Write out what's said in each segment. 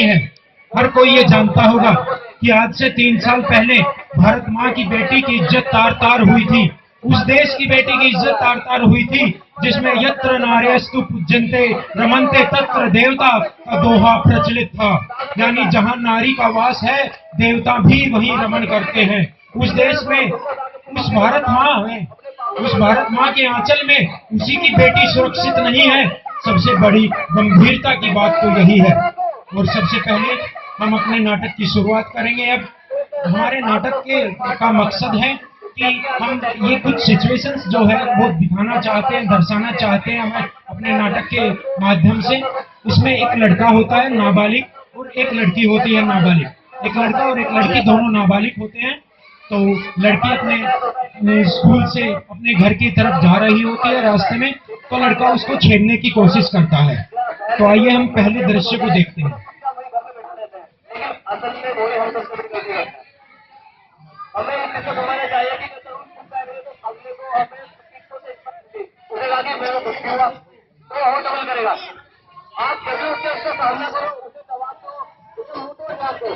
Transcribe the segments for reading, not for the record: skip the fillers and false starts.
है। हर कोई ये जानता होगा कि आज से 3 साल पहले भारत माँ की बेटी की इज्जत तार तार हुई थी। उस देश की बेटी की इज्जत तार तार हुई थी जिसमें यत्र नार्यस्तु पूज्यन्ते रमन्ते तत्र देवता का दोहा प्रचलित था, यानी जहां नारी का वास है देवता भी वहीं रमन करते हैं। उस देश में उस भारत माँ के आंचल में उसी की बेटी सुरक्षित नहीं है। सबसे बड़ी गंभीरता की बात तो यही है। और सबसे पहले हम अपने नाटक की शुरुआत करेंगे। अब हमारे नाटक का मकसद है कि हम ये कुछ सिचुएशंस जो है वो दिखाना चाहते हैं, दर्शाना चाहते हैं हमें अपने नाटक के माध्यम से। इसमें एक लड़का होता है नाबालिग और एक लड़की होती है नाबालिग। एक लड़का और एक लड़की दोनों नाबालिग होते हैं। तो लड़की अपने स्कूल से अपने घर की तरफ जा रही होती है, रास्ते में तो लड़का उसको छेड़ने की कोशिश करता है। तो आइए हम पहले दृश्य को देखते हैं। हमें इसको समझना चाहिए कि अगले को हमें उसे लगे मेरे को कुछ हुआ तो और डबल करेगा। आप जब उसके उसका सामना करो, उसे दबा दो, उसे मुंह तोड़ डाल दो,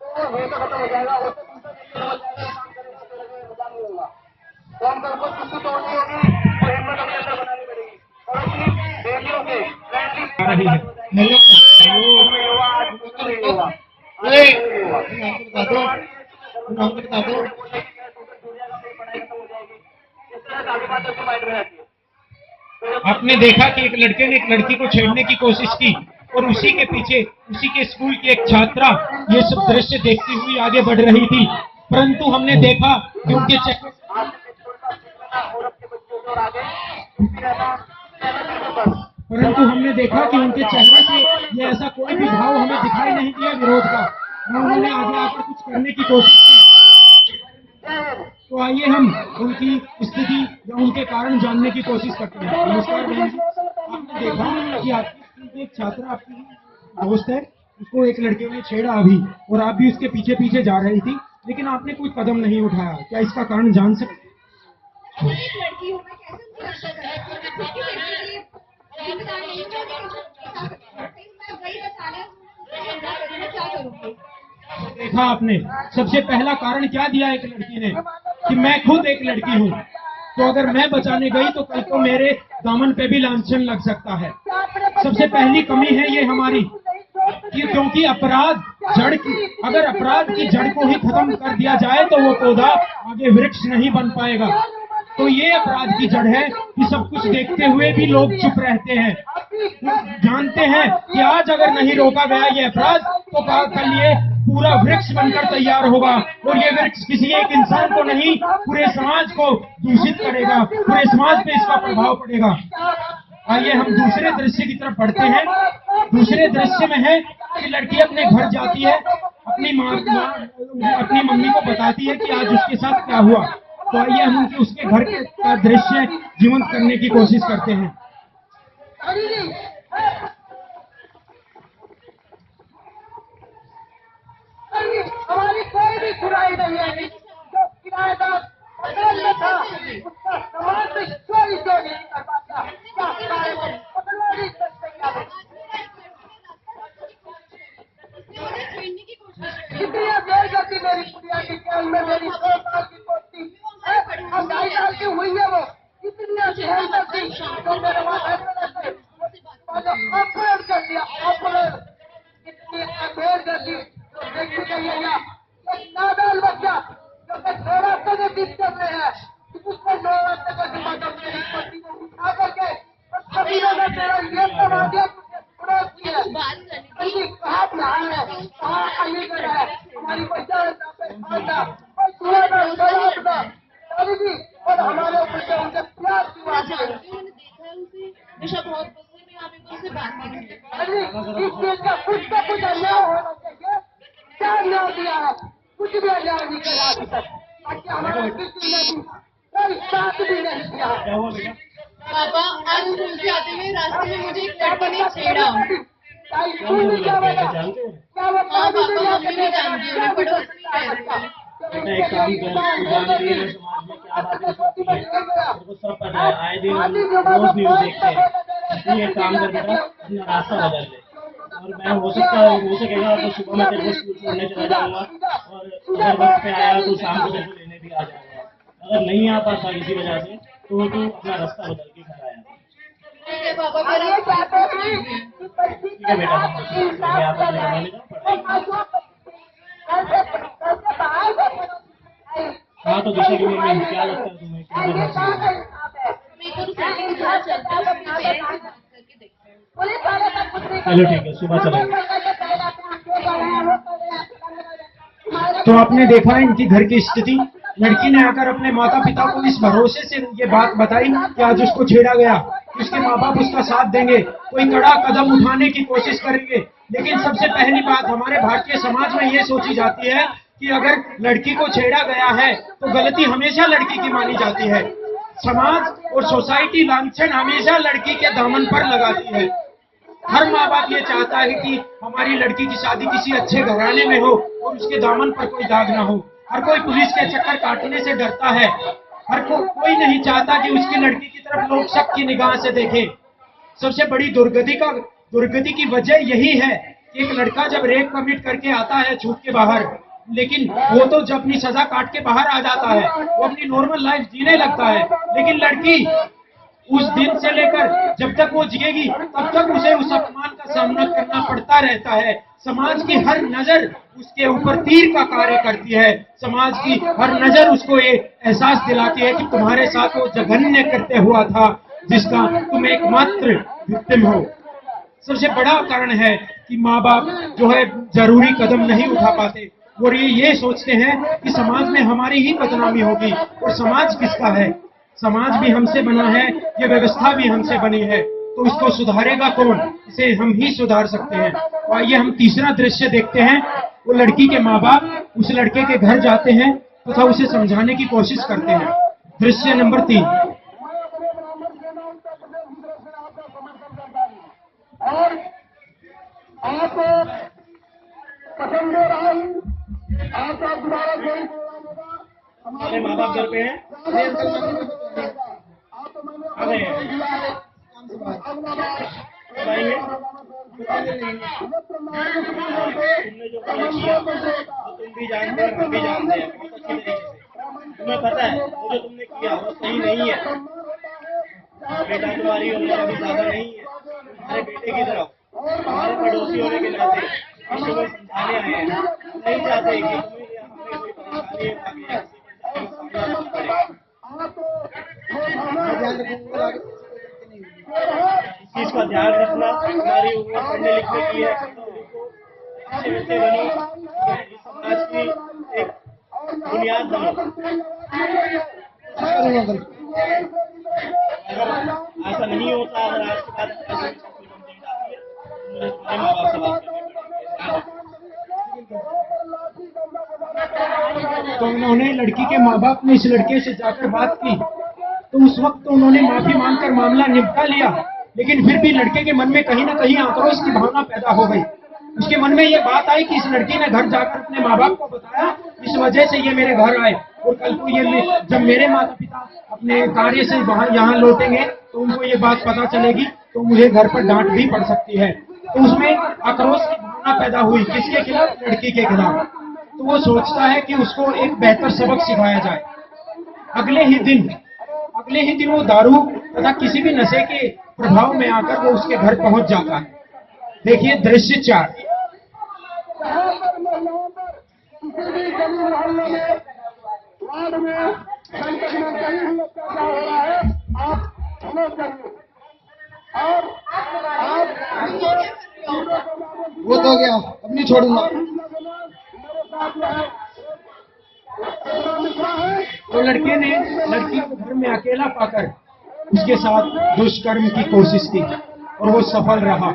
तो वो तो खत्म हो जाएगा। उसे दूसरा तरीके हो जाएगा, काम करेगा तो लगे मजा नहीं होगा। तो हम सबको चुप्पी तोड़नी होगी और हिम्मत अपने अंदर बनानी पड़ेगी और अपनी बेटियों के आपने देखा कि एक लड़के ने एक लड़की को छेड़ने की कोशिश की और उसी के पीछे उसी के स्कूल की एक छात्रा ये सब दृश्य देखती हुई आगे बढ़ रही थी। परंतु हमने देखा कि उनके चेहरे से ये ऐसा कोई भी भाव हमें दिखाई नहीं दिया विरोध का, न उन्होंने आगे आकर कुछ करने की कोशिश की। तो आइए हम उनकी स्थिति या उनके कारण जानने की कोशिश करते हैं। नमस्कार बहन जी, आपने देखा कि आपकी एक छात्रा आपकी दोस्त है, उसको एक लड़के ने छेड़ा अभी और आप भी उसके पीछे पीछे जा रही थी, लेकिन आपने कोई कदम नहीं उठाया। क्या इसका कारण जान सकते? देखा आपने, सबसे पहला कारण क्या दिया एक लड़की ने कि मैं खुद एक लड़की हूँ, तो अगर मैं बचाने गई तो कल को मेरे दामन पे भी लांछन लग सकता है। सबसे पहली कमी है ये हमारी क्योंकि अपराध जड़ की, अगर अपराध की जड़ को ही खत्म कर दिया जाए तो वो पौधा आगे वृक्ष नहीं बन पाएगा। तो ये अपराध की जड़ है कि सब कुछ देखते हुए भी लोग चुप रहते हैं। जानते हैं कि आज अगर नहीं रोका गया ये अपराध तो कल ये पूरा वृक्ष बनकर तैयार होगा और ये वृक्ष किसी एक इंसान को नहीं पूरे समाज को दूषित करेगा, पूरे समाज पे इसका प्रभाव पड़ेगा। आइए हम दूसरे दृश्य की तरफ बढ़ते हैं। दूसरे दृश्य में है कि लड़की अपने घर जाती है, अपनी मम्मी को बताती है कि आज उसके साथ क्या हुआ। तो आइए हम उसके घर का दृश्य जीवंत करने की कोशिश करते हैं। हमारी कोई भी बुराई नहीं है, जो किराएदार बदल में था उसका समाज में चोरी नहीं कर पाता। कितनी देर जाती मेरी पुड़िया की जेल में, मेरी 2 साल की पोती 2.5 साल की हुई है, वो कितनी भयंकर थी तो मेरे वहां अपराध कर दिया। अपराध कितनी देर जाती देखी गई है। एक नादान बच्चा जो कि 9 रास्ते के बीच चल रहे हैं, उसको 9 रास्ते का दिमाग मेरी पति को उठा करके सभी लोगों तेरा ये बना दिया, कहाँ कहाँ है, कहाँ खाली कर है हमारी बच्चा और हमारे ऊपर उनके प्यार की बात है। इस चीज का कुछ ना कुछ अन्याय होना चाहिए। क्या अन्याय दिया है? कुछ भी अन्याय नहीं किया अभी तक, ताकि हमारे किसी ने भी कोई साथ भी नहीं किया। पापा आज स्कूल से आते हुए रास्ते में मुझे एक लड़के ने छेड़ा। क्या बता? हाँ पापा मम्मी नहीं जानती, उन्हें पड़ोस नहीं रहती। एक काम कर, समाज में क्या बातें होती है तो सब पता है, आए दिन रोज न्यूज देखते हैं। इसलिए एक काम कर बेटा, अपना रास्ता बदल ले, और मैं हो सकेगा तो सुबह मैं तेरे को स्कूल छोड़ने चला जाऊंगा, और अगर वक्त पे आया तो शाम को तेरे को लेने भी आ जाऊंगा। अगर नहीं आ पाता किसी वजह से तो तू अपना रास्ता बदल के घर आया। ठीक है पापा, मेरा ठीक है बेटा, मैं आप अपने कमाने जाओ, पढ़ाई। हाँ तो दिशा की मम्मी, क्या लगता है तुम्हें क्या करना चाहिए? मेरे को सैटरडे के साथ चलते हैं, अपने पेरेंट्स से बात करके देखते हैं। चलो ठीक है, सुबह चलेंगे। तो आपने देखा इनकी घर की स्थिति। लड़की ने आकर अपने माता पिता को इस भरोसे से ये बात बताई कि आज उसको छेड़ा गया, उसके माँ बाप उसका साथ देंगे, कोई कड़ा कदम उठाने की कोशिश करेंगे। लेकिन सबसे पहली बात हमारे भारतीय समाज में ये सोची जाती है कि अगर लड़की को छेड़ा गया है तो गलती हमेशा लड़की की मानी जाती है। समाज और सोसाइटी लांछन हमेशा लड़की के दामन पर लगाती है। हर माँ बाप ये चाहता है कि हमारी लड़की की शादी किसी अच्छे घराने में हो और उसके दामन पर कोई दाग ना हो। हर कोई पुलिस के चक्कर काटने से डरता है। कोई नहीं चाहता कि उसकी लड़की की तरफ लोग शक की निगाह से देखें। सबसे बड़ी दुर्गति की वजह यही है कि एक लड़का जब रेप कमिट करके आता है छूट के बाहर, लेकिन वो तो जब अपनी सजा काट के बाहर आ जाता है, वो अपनी नॉर्मल लाइफ जीने लगता है। लेकिन लड़की उस दिन से लेकर जब तक वो जिएगी तब तक उसे उस अपमान का सामना करना पड़ता रहता है। समाज की हर नजर उसके ऊपर तीर का कार्य करती है। समाज की हर नजर उसको ये एहसास दिलाती है कि तुम्हारे साथ वो जघन्य करते हुआ था जिसका तुम एकमात्र विक्टिम हो। सबसे बड़ा कारण है कि माँ बाप जो है जरूरी कदम नहीं उठा पाते और ये सोचते हैं कि समाज में हमारी ही बदनामी होगी। और समाज किसका है? समाज भी हमसे बना है, ये व्यवस्था भी हमसे बनी है, तो इसको सुधारेगा कौन? इसे हम ही सुधार सकते हैं। तो आइए हम तीसरा दृश्य देखते हैं। वो लड़की के माँ बाप उस लड़के के घर जाते हैं तथा उसे समझाने की कोशिश करते हैं। दृश्य नंबर 3। और आप पसंद आपका दोबारा जेल हमारे माँ बाप घर पे हैं। आ गए हैं। बताइए, तुमने जो गलत किया वो तुम भी जानते हैं, हम भी जानते हैं बहुत अच्छी तरीके से। तुम्हें पता है वो जो तुमने किया वो सही नहीं है। बेटा तुम्हारी उम्र अभी ज्यादा नहीं है, तुम्हारे बेटे की तरफ हमारे पड़ोसी होने के नाते हम तुम्हें समझाने आए हैं। नहीं चाहते कि तुम्हें हमें कोई परेशानी आगे इस चीज का ध्यान रखना। तुम्हारी उम्र पढ़ने लिखने की है, अच्छे बच्चे बनो, इस समाज की एक बुनियाद बनो। अगर ऐसा नहीं होता, अगर आज के बाद मुझे तुम्हारे माँ बाप से बात करनी पड़ेगी। तो उन्होंने लड़की के माँ बाप ने इस लड़के से जाकर बात की तो उस वक्त तो उन्होंने माफी मांगकर मामला निपटा लिया। लेकिन फिर भी लड़के के मन में कहीं ना कहीं आक्रोश की भावना पैदा हो गई। उसके मन में ये बात आई कि इस लड़की ने घर जाकर अपने माँ बाप को बताया, इस वजह से ये मेरे घर आए और कल को ये जब मेरे माता पिता अपने कार्य से यहाँ लौटेंगे तो उनको ये बात पता चलेगी तो मुझे घर पर डांट भी पड़ सकती है। तो उसमें आक्रोश की भावना पैदा हुई। किसके खिलाफ? लड़की के खिलाफ। तो वो सोचता है कि उसको एक बेहतर सबक सिखाया जाए। अगले ही दिन वो दारू तथा किसी भी नशे के प्रभाव में आकर वो उसके घर पहुंच जाता है। देखिए दृश्य 4। वो तो गया, अब नहीं छोड़ूंगा। तो लड़के ने लड़की को घर में अकेला पाकर उसके साथ दुष्कर्म की कोशिश की और वो सफल रहा।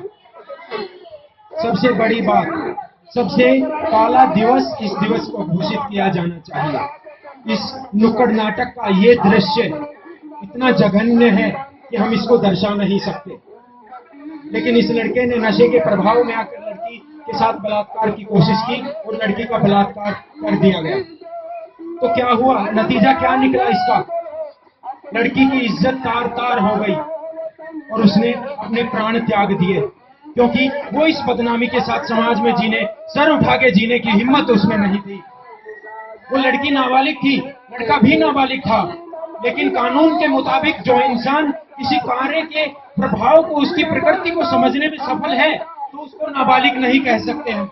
सबसे बड़ी बात, सबसे काला दिवस इस दिवस को घोषित किया जाना चाहिए। इस नुक्कड़ नाटक का ये दृश्य इतना जघन्य है कि हम इसको दर्शा नहीं सकते। लेकिन इस लड़के ने नशे के प्रभाव में आकर लड़की के साथ बलात्कार की कोशिश की और लड़की का बलात्कार कर दिया गया। तो क्या हुआ? नतीजा क्या निकला इसका? लड़की की इज्जत तार तार हो गई और उसने अपने प्राण त्याग दिए। क्योंकि वो इस बदनामी के साथ समाज में जीने, सर उठा के जीने की हिम्मत उसमें नहीं थी। वो लड़की नाबालिग थी, लड़का भी नाबालिग था, लेकिन कानून के मुताबिक जो इंसान किसी कार्य के प्रभाव को, उसकी प्रकृति को समझने में सफल है, तो उसको नाबालिग नहीं कह सकते हैं।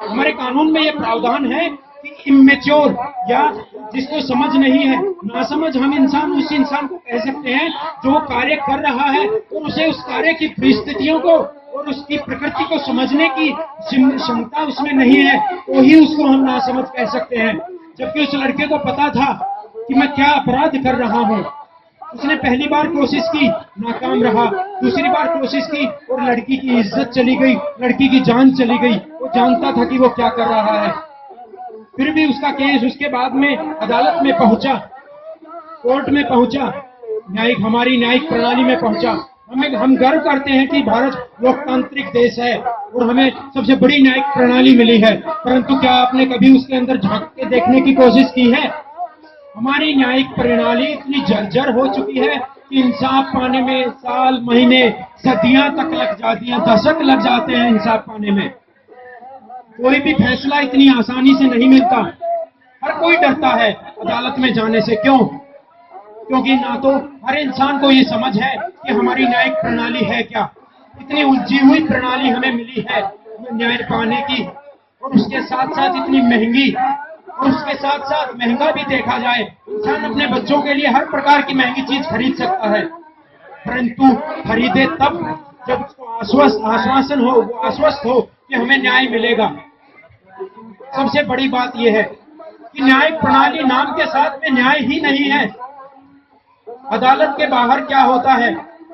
हमारे कानून में यह प्रावधान है कि इमेच्योर या जिसको समझ नहीं है, नासमझ हम इंसान उस इंसान को कह सकते हैं जो कार्य कर रहा है और उसे उस कार्य की परिस्थितियों को और उसकी प्रकृति को समझने की क्षमता उसमें नहीं है, तो ही उसको हम नासमझ कह सकते हैं। जबकि उस लड़के को पता था कि मैं क्या अपराध कर रहा हूँ। उसने पहली बार कोशिश की, नाकाम रहा, दूसरी बार कोशिश की और लड़की की इज्जत चली गई, लड़की की जान चली गई। वो जानता था कि वो क्या कर रहा है, फिर भी उसका केस उसके बाद में अदालत में पहुंचा, कोर्ट में पहुंचा, हमारी न्यायिक प्रणाली में पहुंचा। हम गर्व करते हैं कि भारत लोकतांत्रिक देश है और हमें सबसे बड़ी न्यायिक प्रणाली मिली है, परंतु क्या आपने कभी उसके अंदर झांक के देखने की कोशिश की है? हमारी न्यायिक प्रणाली इतनी जर्जर हो चुकी है कि इंसाफ पाने में साल, महीने, सदियां तक लग जाती हैं, दशक लग जाते हैं इंसाफ पाने में। कोई भी फैसला इतनी आसानी से नहीं मिलता। हर कोई डरता है अदालत में जाने से। क्यों? क्योंकि ना तो हर इंसान को ये समझ है कि हमारी न्यायिक प्रणाली है क्या। इतनी उलझी हुई प्रणाली हमें मिली है न्याय पाने की, और उसके साथ साथ इतनी महंगी, और उसके साथ साथ महंगा भी देखा जाए, इंसान अपने बच्चों के लिए हर प्रकार की महंगी चीज खरीद सकता है, परंतु खरीदे तब जब उसको आश्वासन हो, वो आश्वस्त हो कि हमें न्याय मिलेगा। सबसे बड़ी बात यह है कि न्यायिक प्रणाली नाम के साथ में न्याय ही नहीं है। अदालत के बाहर क्या होता है?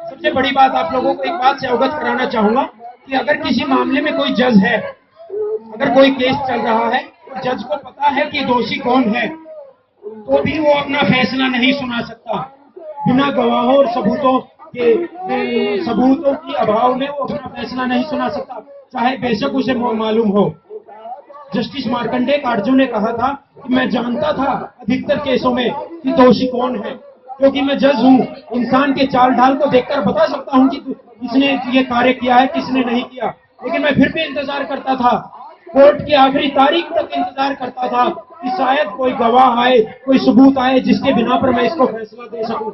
सबसे बड़ी बात आप लोगों को एक बात से अवगत कराना चाहूंगा कि अगर किसी मामले में कोई जज है, अगर कोई केस चल रहा है, तो जज को पता है कि दोषी कौन है, तो भी वो अपना फैसला नहीं सुना सकता। बिना गवाहों और सबूतों की अभाव में वो अपना फैसला नहीं सुना सकता, चाहे बेशक उसे मालूम हो। जस्टिस मार्कंडेय काटजू ने कहा था कि मैं जानता था अधिकतर केसों में कि दोषी कौन है, क्योंकि मैं जज हूँ, इंसान के चाल ढाल को देखकर बता सकता हूँ कि किसने ये कार्य किया है, किसने नहीं किया। लेकिन मैं फिर भी इंतजार करता था, कोर्ट की आखिरी तारीख तक इंतजार करता था कि शायद कोई गवाह आए, कोई सबूत आए जिसके बिना पर मैं इसको फैसला दे सकूं।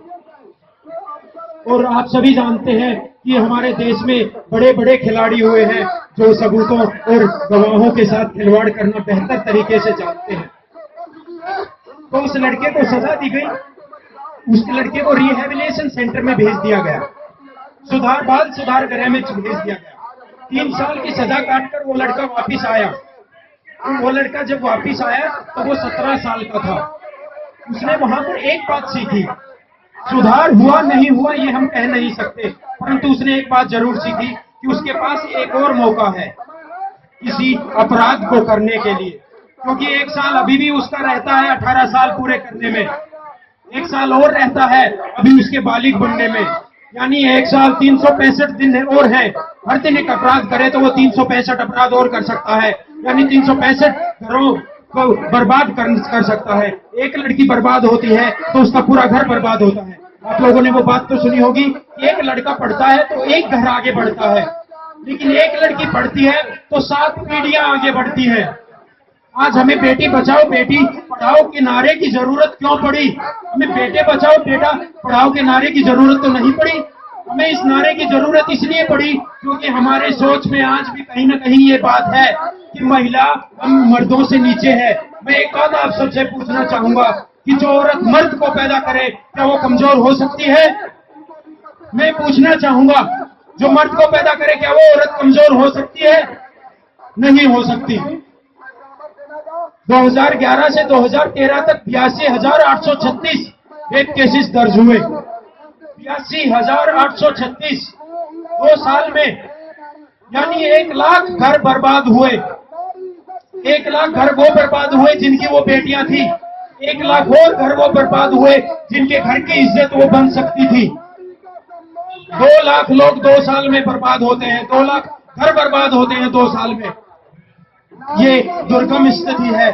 और आप सभी जानते हैं कि हमारे देश में बड़े बड़े खिलाड़ी हुए हैं जो सबूतों और गवाहों के साथ खिलवाड़ करना बेहतर तरीके से जानते हैं। तो उस लड़के को सजा दी गई, उस लड़के को रिहेबिलिटेशन सेंटर में भेज दिया गया, बाल सुधार गृह में भेज दिया गया। 3 साल की सजा काटकर वो लड़का वापिस आया। वो लड़का जब वापिस आया तो वो 17 साल का था। उसने वहां पर एक बात सीखी, सुधार हुआ नहीं हुआ ये हम कह नहीं सकते, परंतु उसने एक बात जरूर सीखी कि उसके पास एक और मौका है किसी अपराध को करने के लिए, क्योंकि 1 साल अभी भी उसका रहता है 18 साल पूरे करने में, 1 साल और रहता है अभी उसके बालिग बनने में, यानी 1 साल 365 दिन और है। हर दिन एक अपराध करे तो वो 365 अपराध और कर सकता है, यानी 365 घरों को बर्बाद कर सकता है। एक लड़की बर्बाद होती है तो उसका पूरा घर बर्बाद होता है। आप लोगों ने वो बात तो सुनी होगी, एक लड़का पढ़ता है तो एक घर आगे बढ़ता है, लेकिन एक लड़की पढ़ती है तो 7 पीढ़ियां आगे बढ़ती है। आज हमें बेटी बचाओ बेटी पढ़ाओ के नारे की जरूरत क्यों पड़ी? हमें बेटे बचाओ बेटा पढ़ाओ के नारे की जरूरत तो नहीं पड़ी। हमें इस नारे की जरूरत इसलिए पड़ी क्योंकि हमारे सोच में आज भी कहीं ना कहीं ये बात है कि महिला हम मर्दों से नीचे है। मैं एक बात आप सबसे पूछना चाहूंगा कि जो औरत मर्द को पैदा करे क्या वो कमजोर हो सकती है? मैं पूछना चाहूंगा, जो मर्द को पैदा करे क्या वो औरत कमजोर हो सकती है? नहीं हो सकती। 2011 से 2013 तक 82,836 रेप केसेस दर्ज हुए। 82,836 2 साल में, यानी 1 लाख घर बर्बाद हुए। 1 लाख घर वो बर्बाद हुए जिनकी वो बेटियां थी, 1 लाख और घर वो बर्बाद हुए जिनके घर की इज्जत वो बन सकती थी। 2 लाख लोग 2 साल में बर्बाद होते हैं, 2 लाख घर बर्बाद होते हैं 2 साल में। ये दुर्गम स्थिति है,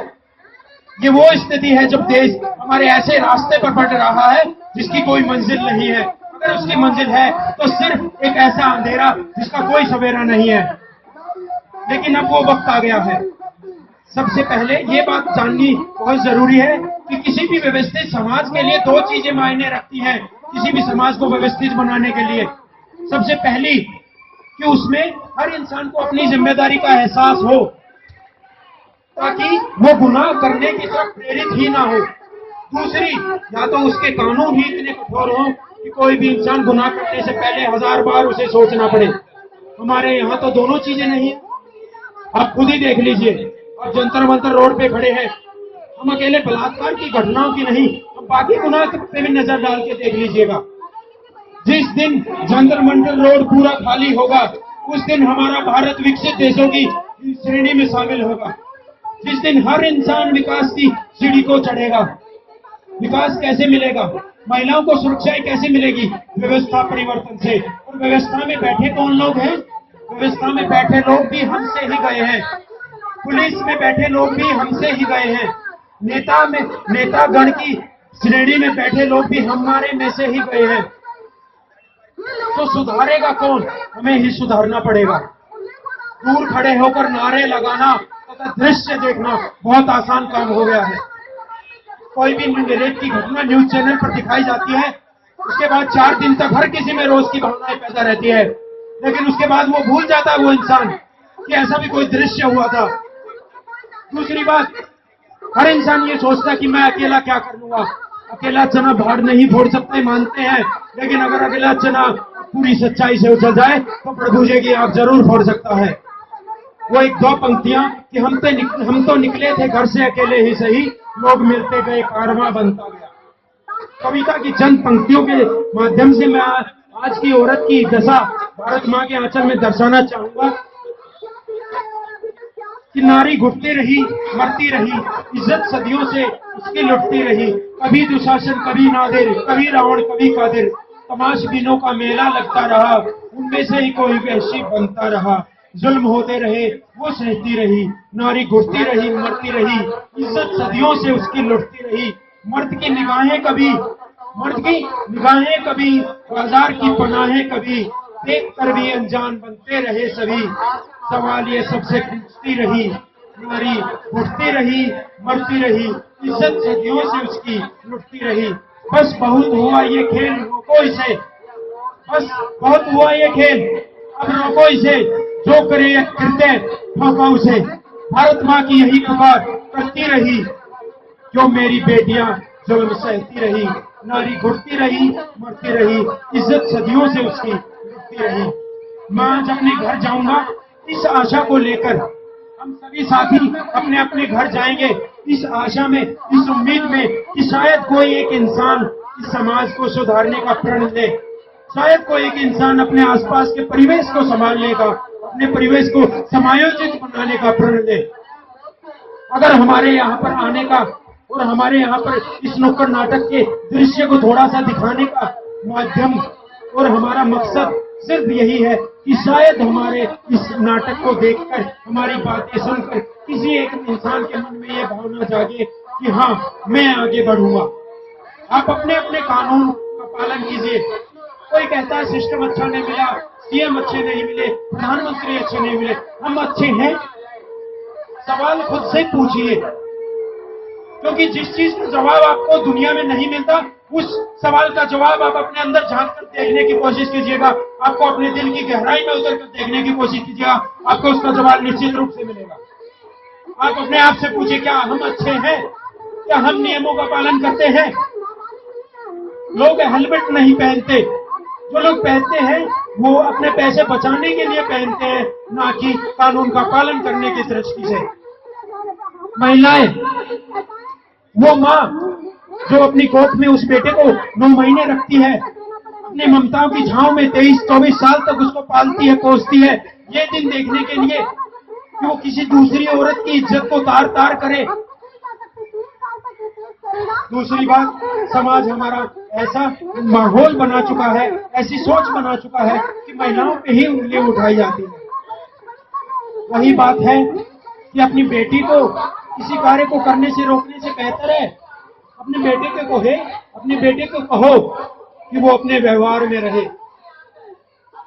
ये वो स्थिति है जब देश हमारे ऐसे रास्ते पर बढ़ रहा है जिसकी कोई मंजिल नहीं है। अगर उसकी मंजिल है तो सिर्फ एक ऐसा अंधेरा जिसका कोई सवेरा नहीं है। लेकिन अब वो वक्त आ गया है। सबसे पहले ये बात जाननी बहुत जरूरी है कि किसी भी व्यवस्थित समाज के लिए दो चीजें मायने रखती हैं, किसी भी समाज को व्यवस्थित बनाने के लिए। सबसे पहली कि उसमें हर इंसान को अपनी जिम्मेदारी का एहसास हो, ताकि वो गुनाह करने की तरफ प्रेरित ही ना हो। दूसरी, या तो उसके कानून ही इतने कठोर हों कि कोई भी इंसान गुनाह करने से पहले 1000 बार उसे सोचना पड़े। हमारे यहाँ तो दोनों चीजें नहीं है। आप खुद ही देख लीजिए, आप जंतर मंतर रोड पे खड़े हैं, हम अकेले बलात्कार की घटनाओं की नहीं, हम बाकी गुनाह पे भी नजर डाल के देख लीजिएगा। जिस दिन जंतर मंतर रोड पूरा खाली होगा, उस दिन हमारा भारत विकसित देशों की श्रेणी में शामिल होगा। जिस दिन हर इंसान विकास की सीढ़ी को चढ़ेगा। विकास कैसे मिलेगा? महिलाओं को सुरक्षा कैसे मिलेगी? व्यवस्था परिवर्तन से। और व्यवस्था में बैठे कौन लोग हैं? व्यवस्था में बैठे लोग भी हमसे ही गए हैं। पुलिस में बैठे लोग भी हमसे ही गए हैं। नेतागण की श्रेणी में बैठे लोग भी हमारे में से ही गए हैं। तो सुधारेगा कौन? हमें ही सुधारना पड़ेगा। दूर खड़े होकर नारे लगाना तथा दृश्य देखना बहुत आसान काम हो गया है। कोई भी रेप की घटना न्यूज चैनल पर दिखाई जाती है, उसके बाद 4 दिन तक हर किसी में रोज की भावनाएं पैदा रहती है, लेकिन उसके बाद वो भूल जाता है वो इंसान कि ऐसा भी कोई दृश्य हुआ था। दूसरी बात, हर इंसान ये सोचता कि मैं अकेला क्या कर लूंगा। अकेला चना भाड़ नहीं फोड़ सकते, मानते हैं, लेकिन अगर अकेला चना पूरी सच्चाई से उछल जाए तो प्रभु जी की आग जरूर फोड़ सकता है। वो एक 2 पंक्तियां कि हम तो निकले थे घर से अकेले ही सही, लोग मिलते गए कारवां बनता गया। कविता की चंद पंक्तियों के माध्यम से मैं आज की औरत की दशा भारत माँ के आंचल में दर्शाना चाहूंगा कि नारी घुटती रही, मरती रही, इज्जत सदियों से उसकी लुटती रही। कभी दुशासन, कभी नादिर, कभी रावण, कभी कादिर, तमाशबीनों का मेला लगता रहा, उनमें से ही कोई वहशी बनता रहा। जुल्म होते रहे, वो सहती रही, नारी घुटती रही, मरती रही, इज्जत सदियों से उसकी लुटती रही। मर्द की निगाहें कभी, बाजार की पनाहें कभी, देख कर भी अनजान बनते रहे सभी। सवाल ये सबसे पूछती रही, नारी उठती रही, मरती रही, इज्जत सदियों से उसकी लुटती रही। बस बहुत हुआ ये खेल, रोको इसे, बस बहुत हुआ ये खेल, अब रोको इसे, जो करे कृत्य ठोको उसे। भारत माँ की यही पुकार करती रही, जो मेरी बेटियां जुल्म सहती रही, नारी घुटती रही, मरती रही, इज्जत सदियों से उसकी लुटती रही। मैं आज अपने घर जाऊंगा इस आशा को लेकर, हम सभी साथी अपने अपने घर जाएंगे इस आशा में, इस उम्मीद में कि शायद कोई एक इंसान इस समाज को सुधारने का प्रण ले, शायद कोई एक इंसान अपने आसपास के परिवेश को संभालने का, अपने परिवेश को समायोजित बनाने का प्रण ले। अगर हमारे यहाँ पर आने का और हमारे यहाँ पर इस नुक्कड़ नाटक के दृश्य को थोड़ा सा दिखाने का माध्यम और हमारा मकसद सिर्फ यही है कि शायद हमारे इस नाटक को देखकर, हमारी बातें सुनकर किसी एक इंसान के मन में ये भावना जागे कि हाँ, मैं आगे बढ़ूंगा। आप अपने अपने कानून का पालन कीजिए। कोई कहता है सिस्टम अच्छा नहीं मिला, सीएम अच्छे नहीं मिले, प्रधानमंत्री अच्छे नहीं मिले। हम अच्छे हैं? सवाल खुद से पूछिए, क्योंकि जिस चीज का जवाब आपको दुनिया में नहीं मिलता, उस सवाल का जवाब आप अपने अंदर झांक कर देखने की कोशिश कीजिएगा। आपको अपने दिल की गहराई में उतर कर देखने की कोशिश कीजिएगा, आपको उसका जवाब निश्चित रूप से मिलेगा। आप अपने आप से पूछिए, क्या हम अच्छे हैं? क्या हम नियमों का पालन करते हैं? लोग हेलमेट नहीं पहनते, जो लोग पहनते हैं वो अपने पैसे बचाने के लिए पहनते हैं, ना कि कानून का पालन करने की दृष्टि से। महिलाएं, वो माँ जो अपनी कोख में उस बेटे को 9 महीने रखती है, अपने ममताओं की छांव में 23-24 साल तक उसको पालती है, पोसती है, ये दिन देखने के लिए कि वो किसी दूसरी औरत की इज्जत को तार तार करे। दूसरी बात, समाज हमारा ऐसा माहौल बना चुका है, ऐसी सोच बना चुका है कि महिलाओं पे ही उंगलियां उठाई जाती है। वही बात है कि अपनी बेटी को किसी कार्य को करने से रोकने से बेहतर है अपने बेटे को कहो कि वो अपने व्यवहार में रहे,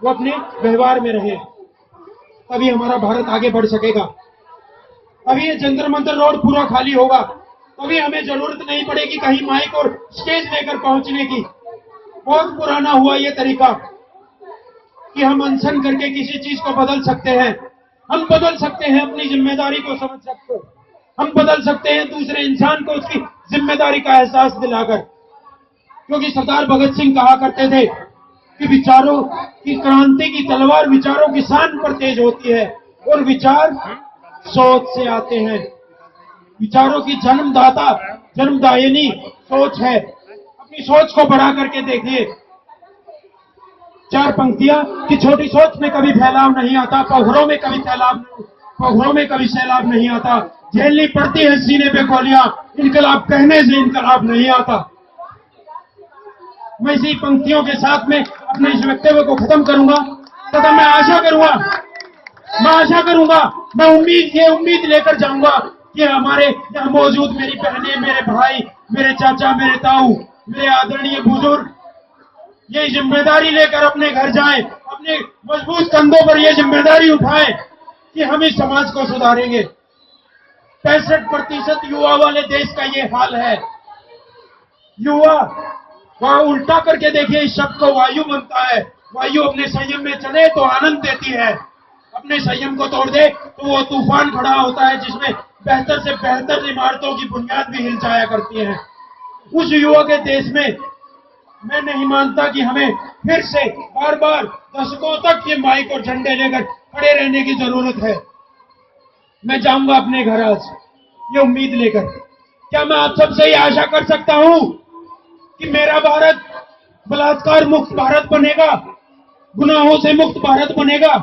वो अपने व्यवहार में रहे, तभी हमारा भारत आगे बढ़ सकेगा। तभी ये जंतर मंतर रोड पूरा खाली होगा, तभी हमें जरूरत नहीं पड़ेगी कहीं माइक और स्टेज लेकर पहुंचने की। बहुत पुराना हुआ ये तरीका कि हम अनशन करके किसी चीज को बदल सकते हैं। हम बदल सकते हैं अपनी जिम्मेदारी को समझ सकते, हम बदल सकते हैं दूसरे इंसान को उसकी जिम्मेदारी का एहसास दिलाकर। क्योंकि सरदार भगत सिंह कहा करते थे कि विचारों की क्रांति की तलवार विचारों की शान पर तेज होती है और विचार सोच से आते हैं। विचारों की जन्मदाता जन्मदायिनी सोच है। अपनी सोच को बढ़ा करके देखिए। 4 पंक्तियां कि छोटी सोच में कभी फैलाव नहीं आता, पौधरों में कभी सैलाब नहीं आता, झेलनी पड़ती है सीने पे गोलियां, इनकलाब कहने से इनकलाब नहीं आता। मैं इसी पंक्तियों के साथ में अपने इस वक्तव्य को खत्म करूंगा तथा मैं आशा करूंगा, मैं उम्मीद लेकर जाऊंगा कि हमारे यहाँ मौजूद मेरी बहनें, मेरे भाई, मेरे चाचा, मेरे ताऊ, मेरे आदरणीय बुजुर्ग ये जिम्मेदारी लेकर अपने घर जाएं, अपने मजबूत कंधों पर ये जिम्मेदारी उठाएं कि हम इस समाज को सुधारेंगे। 65% युवा वाले देश का ये हाल है। युवा वहां उल्टा करके देखिए, इस शब्द को वायु बनता है। वायु अपने संयम में चले तो आनंद देती है, अपने संयम को तोड़ दे तो वो तूफान खड़ा होता है जिसमें बेहतर से बेहतर इमारतों की बुनियाद भी हिल जाया करती है। उस युवा के देश में मैं नहीं मानता कि हमें फिर से बार बार दशकों तक ये माइक और झंडे लेकर खड़े रहने की जरूरत है। मैं जाऊंगा अपने घर आज ये उम्मीद लेकर। क्या मैं आप सबसे ये आशा कर सकता हूं कि मेरा भारत बलात्कार मुक्त भारत बनेगा, गुनाहों से मुक्त भारत बनेगा?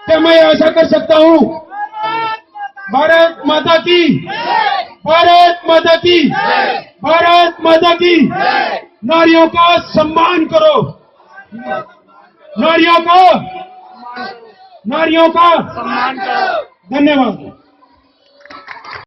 क्या मैं ये आशा कर सकता हूं? भारत माता की, भारत माता की, भारत माता की। नारियों का सम्मान करो, नारियों का सम्मान करो। धन्यवाद।